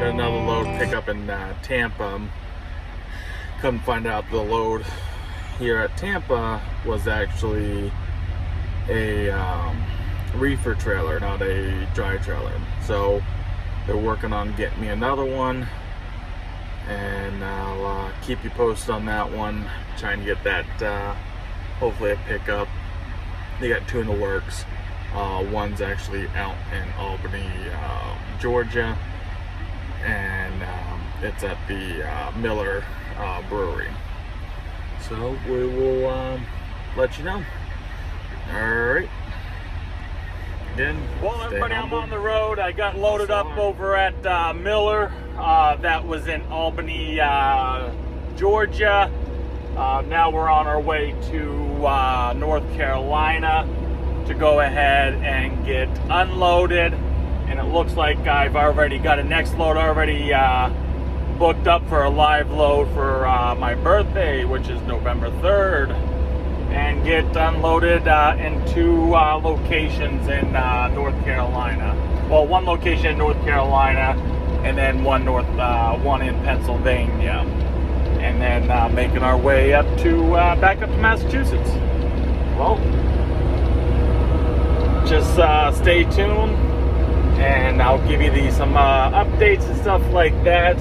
got another load pickup in Tampa. Come find out the load here at Tampa was actually a reefer trailer, not a dry trailer. So they're working on getting me another one, and I'll keep you posted on that one. Trying to get that hopefully a pickup. They got two in the works. One's actually out in Albany, Georgia, and it's at the Miller Brewery. So we will let you know. Alright. Well, everybody, I'm on the road. I got loaded up over at Miller. That was in Albany, Georgia. Now we're on our way to North Carolina to go ahead and get unloaded. And it looks like I've already got a next load already booked up for a live load for my birthday, which is November 3rd, and get unloaded in two locations in North Carolina. Well, one location in North Carolina, and then one in Pennsylvania, and then making our way up to back up to Massachusetts. Well, just stay tuned, and I'll give you some updates and stuff like that,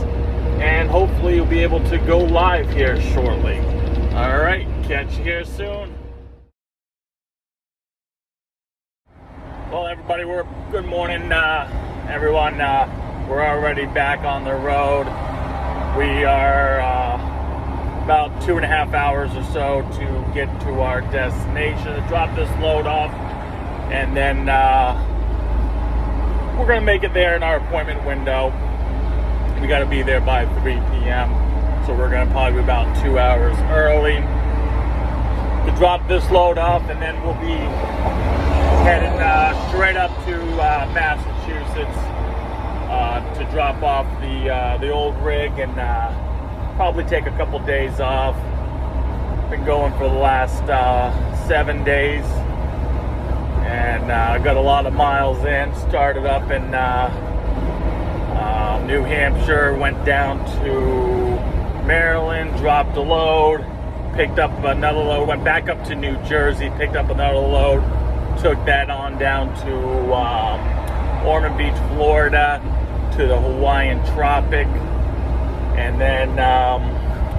and hopefully you'll be able to go live here shortly. All right, catch you here soon. Well, everybody, good morning, everyone. We're already back on the road. We are about 2.5 hours or so to get to our destination to drop this load off, and then we're gonna make it there in our appointment window. We got to be there by 3 p.m. So we're gonna probably be about 2 hours early to drop this load off, and then we'll be heading straight up to Massachusetts to drop off the old rig, and probably take a couple days off. Been going for the last 7 days, and got a lot of miles in. Started up in New Hampshire, went down to Maryland, dropped a load, picked up another load, went back up to New Jersey, picked up another load, took that on down to Ormond Beach, Florida, to the Hawaiian Tropic, and then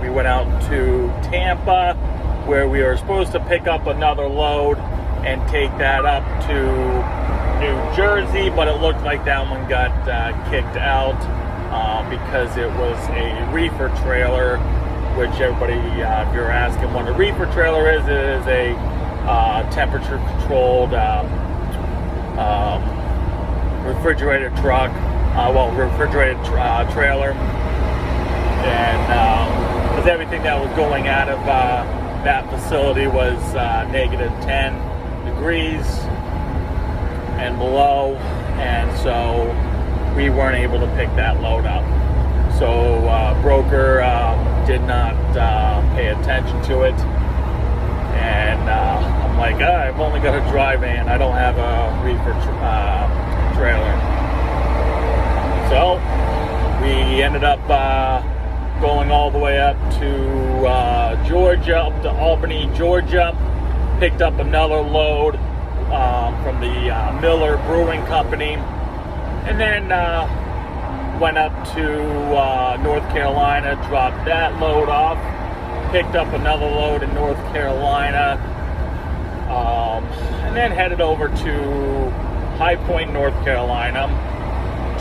we went out to Tampa, where we were supposed to pick up another load and take that up to New Jersey, but it looked like that one got kicked out because it was a reefer trailer, which everybody, if you're asking what a reefer trailer is, it is a temperature controlled refrigerated truck, refrigerated trailer, and because everything that was going out of that facility was negative 10 degrees and below, and so we weren't able to pick that load up. So broker did not pay attention to it, and I'm like, I've only got a dry van, I don't have a reefer trailer. So we ended up going all the way up to Georgia, up to Albany, Georgia, picked up another load from the Miller Brewing Company, and then went up to North Carolina, dropped that load off, picked up another load in North Carolina, and then headed over to High Point, North Carolina,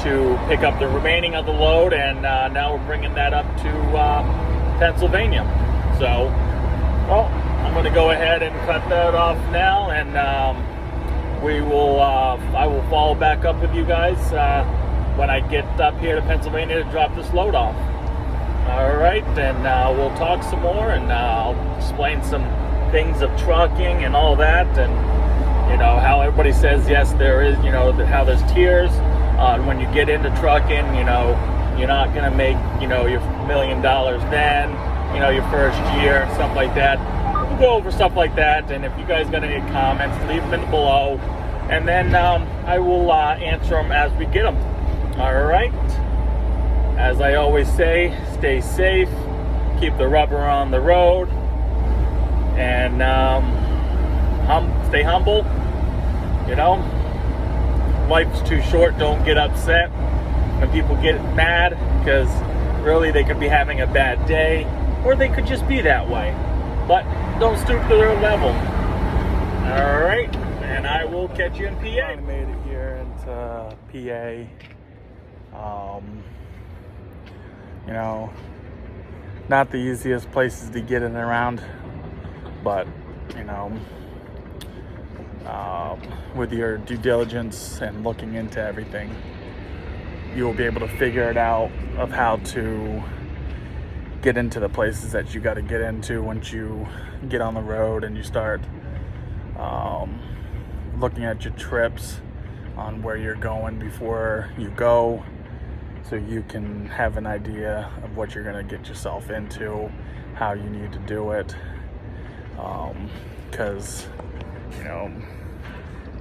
to pick up the remaining of the load, and now we're bringing that up to Pennsylvania. So, well, I'm going to go ahead and cut that off now, and I will follow back up with you guys when I get up here to Pennsylvania to drop this load off. All right, and we'll talk some more, and I'll explain some things of trucking and all that, and how everybody says yes, there is, how there's tiers. When you get into trucking, you're not gonna make your $1 million then, your first year, stuff like that. We'll go over stuff like that, and if you guys got any comments, leave them in below, and then I will answer them as we get them. All right. as I always say, stay safe, keep the rubber on the road, and stay humble. You know, life's too short. Don't get upset when people get mad, because really they could be having a bad day, or they could just be that way. But don't stoop to their level. All right, and I will catch you in PA. I made it here into PA. You know, not the easiest places to get in and around, but you know, with your due diligence and looking into everything, you will be able to figure it out of how to get into the places that you got to get into once you get on the road and you start looking at your trips on where you're going before you go, so you can have an idea of what you're going to get yourself into, how you need to do it, because you know,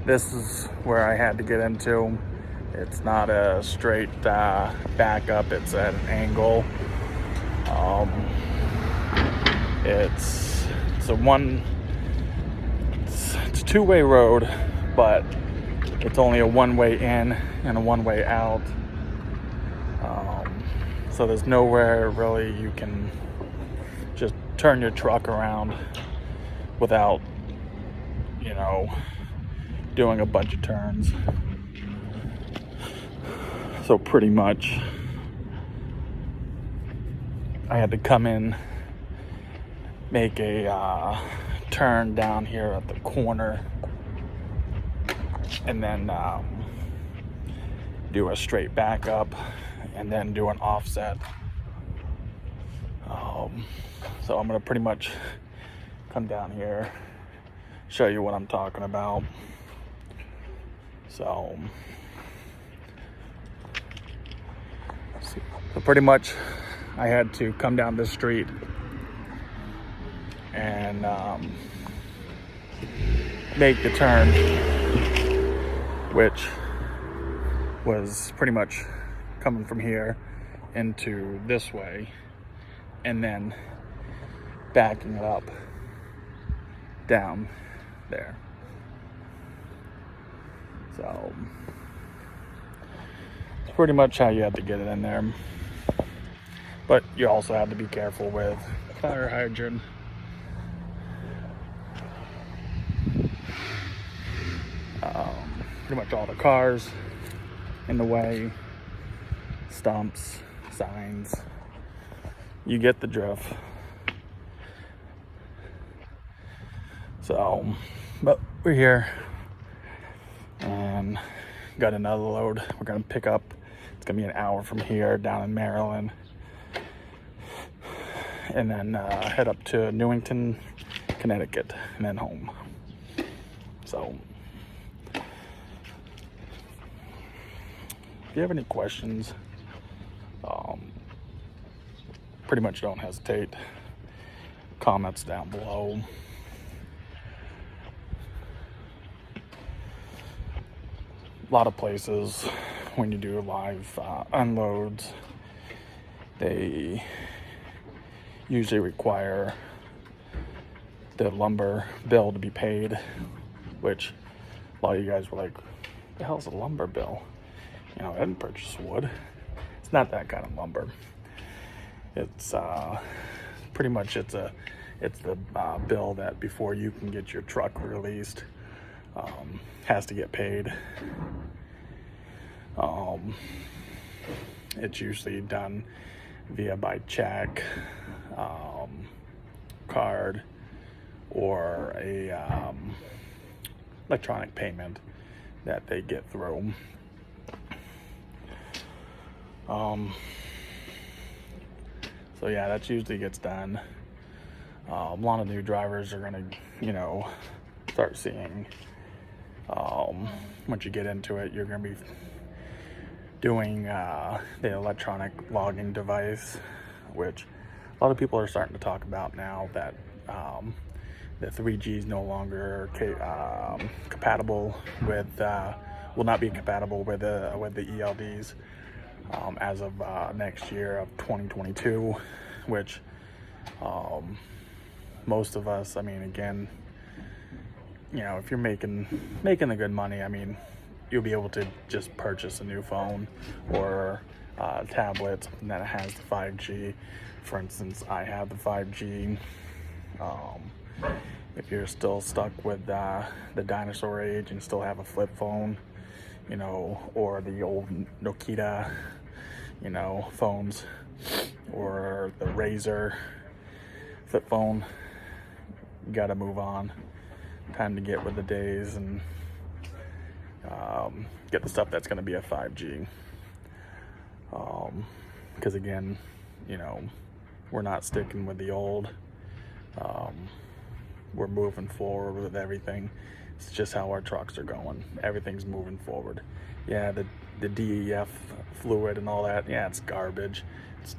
this is where I had to get into. It's not a straight back up, it's at an angle. It's a two-way road, but it's only a one-way in and a one-way out. So there's nowhere really you can just turn your truck around without, you know, doing a bunch of turns. So pretty much I had to come in, make a turn down here at the corner, and then do a straight back up, and then do an offset. So I'm gonna pretty much come down here, show you what I'm talking about. So pretty much I had to come down this street and make the turn, which was pretty much coming from here into this way, and then backing it up down there. So it's pretty much how you have to get it in there. But you also have to be careful with fire hydrant. Pretty much all the cars in the way, stumps, signs. You get the drift. So, but we're here and got another load we're gonna pick up. It's gonna be an hour from here down in Maryland, and then head up to Newington, Connecticut, and then home. So if you have any questions, pretty much don't hesitate. Comments down below. A lot of places, when you do live unloads, they usually require the lumber bill to be paid, which a lot of you guys were like, what the hell's a lumber bill? You know, I didn't purchase wood. It's not that kind of lumber. It's pretty much it's the bill that before you can get your truck released, has to get paid. It's usually done by check, card, or a electronic payment that they get through. So yeah, that usually gets done. A lot of new drivers are gonna, you know, start seeing, once you get into it, you're gonna be doing the electronic logging device, which a lot of people are starting to talk about now, that the 3G is no longer compatible with, will not be compatible with the ELDs. as of next year of 2022, which most of us, I mean, again, you know, if you're making the good money, I mean, you'll be able to just purchase a new phone or tablet, something that has the 5G. For instance, I have the 5G. If you're still stuck with the dinosaur age and still have a flip phone, you know, or the old Nokia, you know, phones, or the Razr flip phone, you gotta move on. Time to get with the days and get the stuff that's gonna be a 5G. Because again, you know, we're not sticking with the old. We're moving forward with everything. It's just how our trucks are going. Everything's moving forward. Yeah, the DEF fluid and all that, yeah, it's garbage. It's,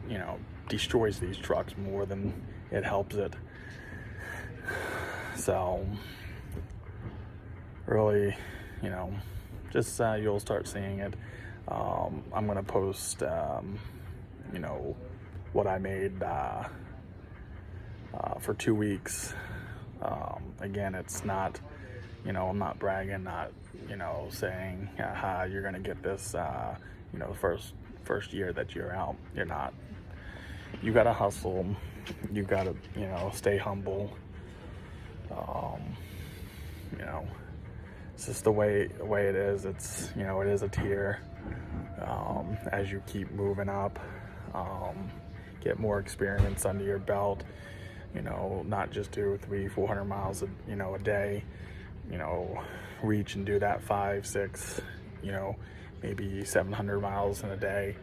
you know, destroys these trucks more than it helps it. So really, you know, just you'll start seeing it. I'm gonna post you know, what I made for 2 weeks. Again, it's not, you know, I'm not bragging, not, you know, saying, aha, you're gonna get this, you know, first year that you're out. You're not. You gotta hustle. You gotta, you know, stay humble. You know, it's just the way it is. It's, you know, it is a tier. As you keep moving up, get more experience under your belt. You know, not just do 300-400 miles, you know, a day. You know, reach and do that 5, 6, you know, maybe 700 miles in a day.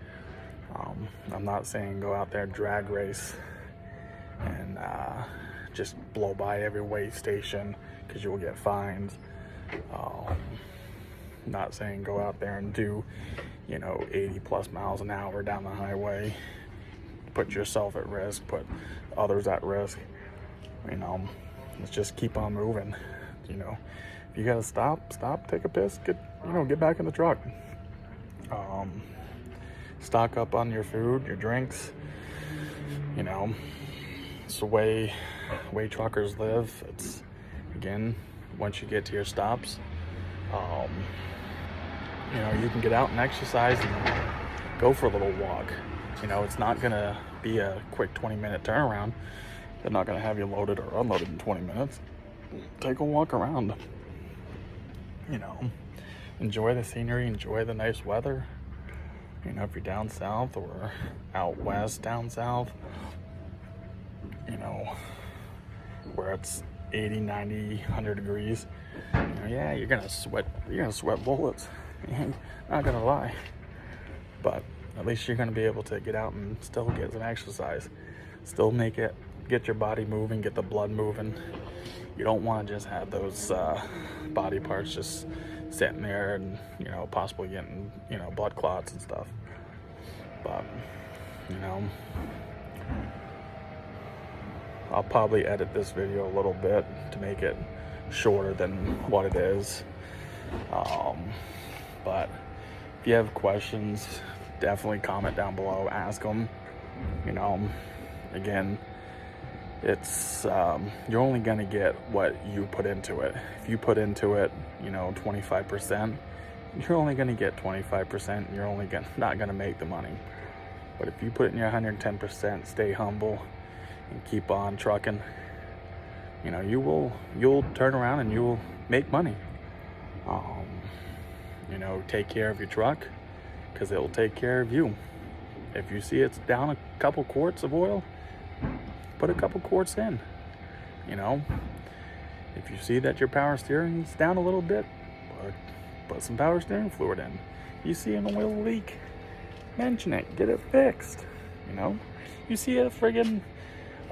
I'm not saying go out there and drag race and just blow by every weigh station, because you will get fines. Not saying go out there and do, you know, 80+ miles an hour down the highway. Put yourself at risk, put others at risk. You know, let's just keep on moving. You know, if you gotta stop, take a piss, get back in the truck. Stock up on your food, your drinks. You know, it's the way truckers live. It's, again, once you get to your stops, you know, you can get out and exercise and go for a little walk. You know, it's not gonna be a quick 20-minute turnaround. They're not gonna have you loaded or unloaded in 20 minutes. Take a walk around. You know, enjoy the scenery, enjoy the nice weather. You know, if you're down south or out west, down south, you know, where it's 80, 90, 100 degrees, you know, yeah, you're gonna sweat bullets. Not gonna lie. But at least you're gonna be able to get out and still get some exercise. Still get your body moving, get the blood moving. You don't wanna just have those body parts just sitting there and, you know, possibly getting, you know, blood clots and stuff. But, you know, I'll probably edit this video a little bit to make it shorter than what it is. But if you have questions, definitely comment down below, ask them. You know, again, it's you're only gonna get what you put into it. If you put into it, you know, 25%, you're only gonna get 25%. You're only not gonna make the money. But if you put in your 110%, stay humble and keep on trucking, you know, you'll turn around and you'll make money. You know, take care of your truck, because it will take care of you. If you see it's down a couple quarts of oil, put a couple quarts in. You know, if you see that your power steering is down a little bit, put some power steering fluid in. You see an oil leak, mention it, get it fixed. You know, you see a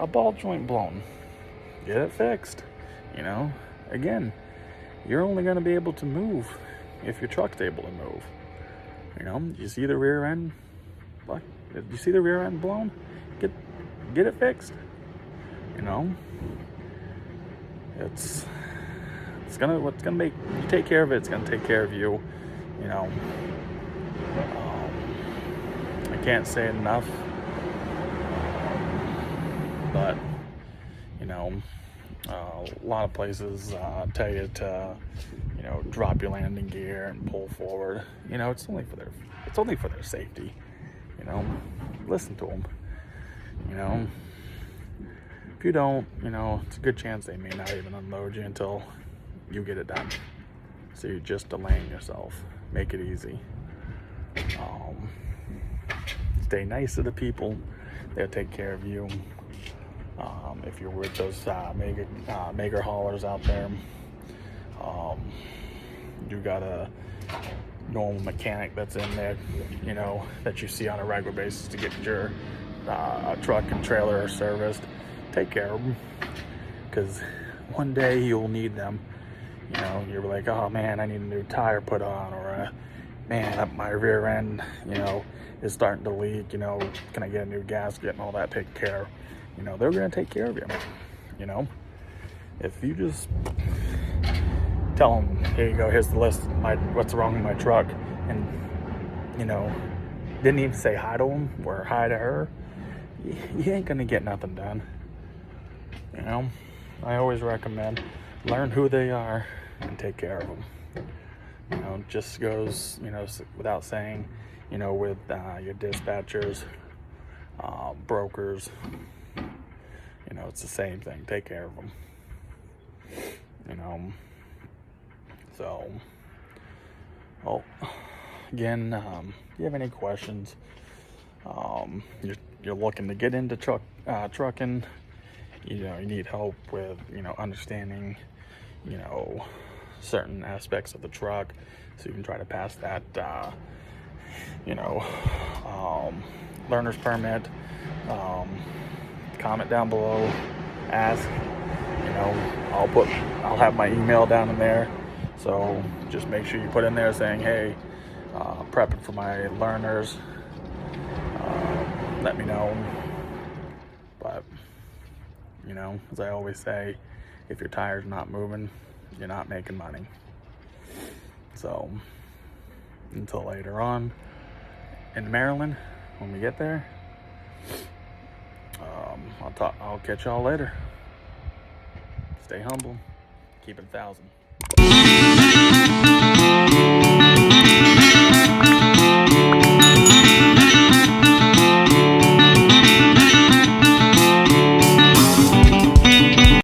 ball joint blown, get it fixed. You know, again, you're only going to be able to move if your truck's able to move. You know, you see the rear end, you see the rear end blown, get it fixed. You know, what's gonna make you take care of it, it's gonna take care of you. You know, I can't say it enough. But, you know, a lot of places tell you to, you know, drop your landing gear and pull forward. You know, it's only for their safety. You know, listen to them. You know, if you don't, you know, it's a good chance they may not even unload you until you get it done. So you're just delaying yourself. Make it easy. Stay nice to the people. They'll take care of you. If you're with those mega haulers out there, you got a normal mechanic that's in there, you know, that you see on a regular basis to get your truck and trailer serviced. Take care of them, because one day you'll need them. You know, you're like, oh man, I need a new tire put on, or man, my rear end, you know, is starting to leak. You know, can I get a new gasket and all that taken care of? You know, they're gonna take care of you. You know, if you just tell them, here you go, here's the list of what's wrong with my truck, and, you know, didn't even say hi to them or hi to her, you ain't gonna get nothing done. You know, I always recommend learn who they are and take care of them. You know, it just goes, you know, without saying, you know, with your dispatchers, brokers, you know, it's the same thing. Take care of them. You know, so, well, again, if you have any questions, you're looking to get into trucking, you know, you need help with, you know, understanding, you know, certain aspects of the truck, so you can try to pass that, you know, learner's permit. Comment down below, ask, you know, I'll have my email down in there, so just make sure you put in there saying, hey, prepping for my learners, let me know. But, you know, as I always say, if your tire's not moving, you're not making money. So, until later on in Maryland, when we get there, I'll catch y'all later. Stay humble, keep it 1,000.